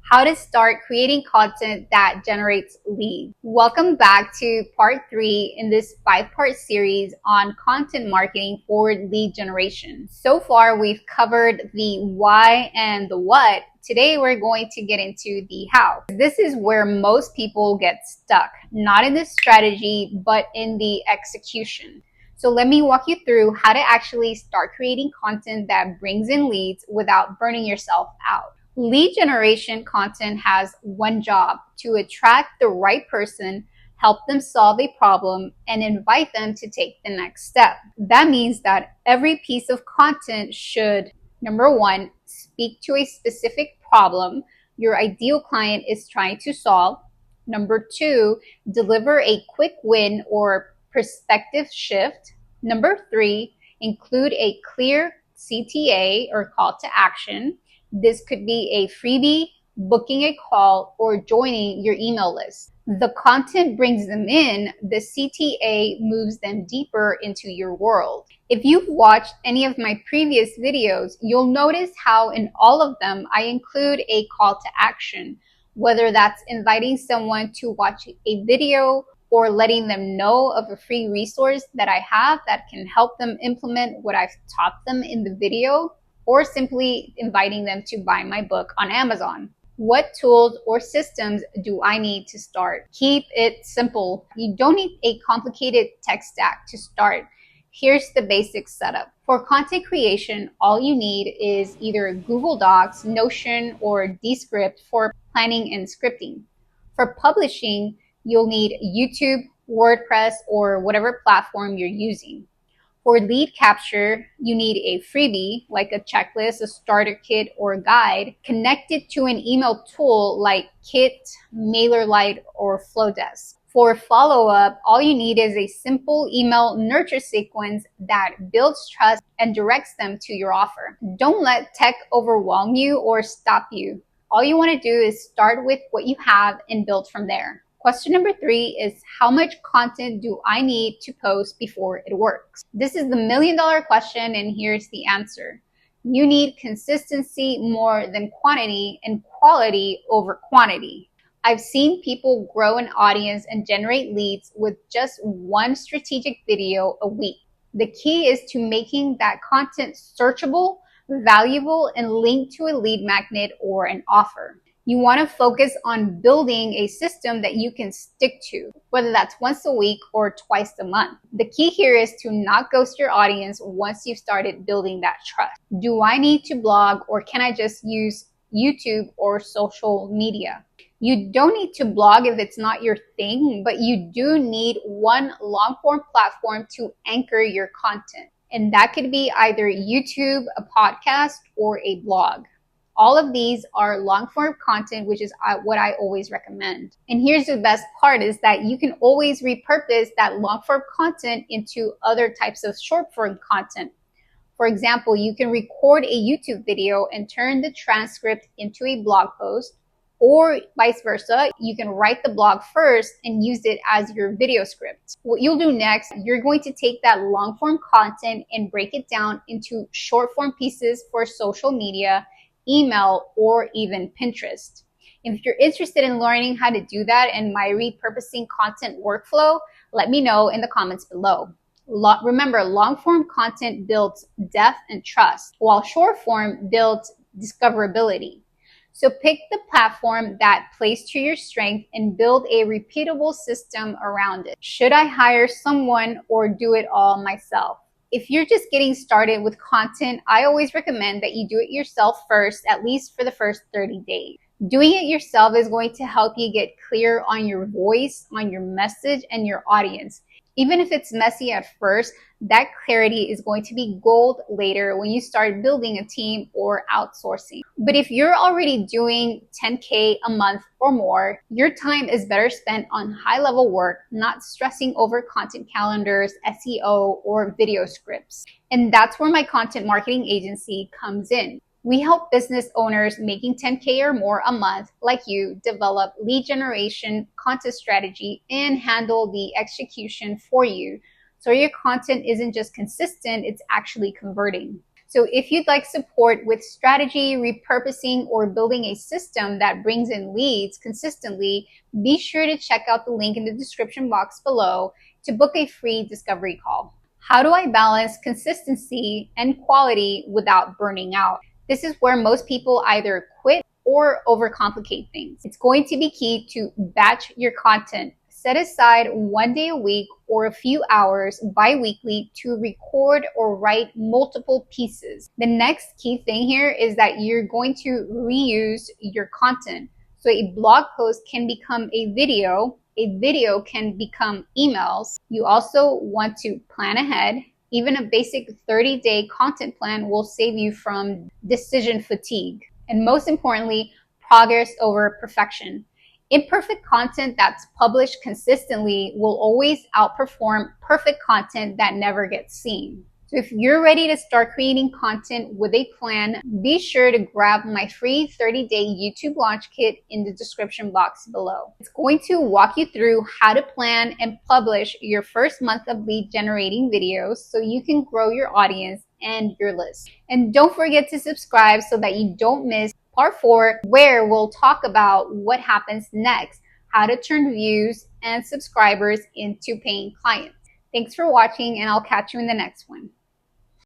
how to start creating content that generates leads. Welcome back to part 3 in this 5-part series on content marketing for lead generation. So far, we've covered the why and the what. Today, we're going to get into the how. This is where most people get stuck, not in the strategy, but in the execution. So let me walk you through how to actually start creating content that brings in leads without burning yourself out. Lead generation content has one job: to attract the right person, help them solve a problem, and invite them to take the next step. That means that every piece of content should, number one, speak to a specific problem your ideal client is trying to solve. Number two, deliver a quick win or perspective shift. Number three, include a clear CTA or call to action. This could be a freebie, booking a call, or joining your email list. The content brings them in, the CTA moves them deeper into your world. If you've watched any of my previous videos, you'll notice how in all of them I include a call to action, whether that's inviting someone to watch a video or letting them know of a free resource that I have that can help them implement what I've taught them in the video, or simply inviting them to buy my book on Amazon. What tools or systems do I need to start? Keep it simple. You don't need a complicated tech stack to start. Here's the basic setup. For content creation, all you need is either Google Docs, Notion, or Descript for planning and scripting. For publishing, you'll need YouTube, WordPress, or whatever platform you're using. For lead capture, you need a freebie like a checklist, a starter kit, or a guide connected to an email tool like Kit, MailerLite, or Flowdesk. For follow-up, all you need is a simple email nurture sequence that builds trust and directs them to your offer. Don't let tech overwhelm you or stop you. All you want to do is start with what you have and build from there. Question number 3 is, how much content do I need to post before it works? This is the million-dollar question, and here's the answer. You need consistency more than quantity and quality over quantity. I've seen people grow an audience and generate leads with just one strategic video a week. The key is to making that content searchable, valuable, and linked to a lead magnet or an offer. You want to focus on building a system that you can stick to, whether that's once a week or twice a month. The key here is to not ghost your audience once you've started building that trust. Do I need to blog, or can I just use YouTube or social media? You don't need to blog if it's not your thing, but you do need one long-form platform to anchor your content. And that could be either YouTube, a podcast, or a blog. All of these are long-form content, which is what I always recommend. And here's the best part, is that you can always repurpose that long-form content into other types of short-form content. For example, you can record a YouTube video and turn the transcript into a blog post, or vice versa. You can write the blog first and use it as your video script. What you'll do next, you're going to take that long-form content and break it down into short-form pieces for social media, email, or even Pinterest. If you're interested in learning how to do that and my repurposing content workflow, let me know in the comments below. Remember, long-form content builds depth and trust, while short-form builds discoverability. So pick the platform that plays to your strength and build a repeatable system around it. Should I hire someone or do it all myself? If you're just getting started with content, I always recommend that you do it yourself first, at least for the first 30 days. Doing it yourself is going to help you get clear on your voice, on your message, and your audience. Even if it's messy at first, that clarity is going to be gold later when you start building a team or outsourcing. But if you're already doing 10K a month or more, your time is better spent on high-level work, not stressing over content calendars, SEO, or video scripts. And that's where my content marketing agency comes in. We help business owners making 10K or more a month, like you, develop lead generation, content strategy, and handle the execution for you, so your content isn't just consistent, it's actually converting. So if you'd like support with strategy, repurposing, or building a system that brings in leads consistently, be sure to check out the link in the description box below to book a free discovery call. How do I balance consistency and quality without burning out? This is where most people either quit or overcomplicate things. It's going to be key to batch your content. Set aside 1 day a week or a few hours bi-weekly to record or write multiple pieces. The next key thing here is that you're going to reuse your content. So a blog post can become a video can become emails. You also want to plan ahead. Even a basic 30-day content plan will save you from decision fatigue. And most importantly, progress over perfection. Imperfect content that's published consistently will always outperform perfect content that never gets seen. So if you're ready to start creating content with a plan, be sure to grab my free 30-day YouTube launch kit in the description box below. It's going to walk you through how to plan and publish your first month of lead generating videos so you can grow your audience and your list. And don't forget to subscribe so that you don't miss Part 4, where we'll talk about what happens next, how to turn views and subscribers into paying clients. Thanks for watching, and I'll catch you in the next one.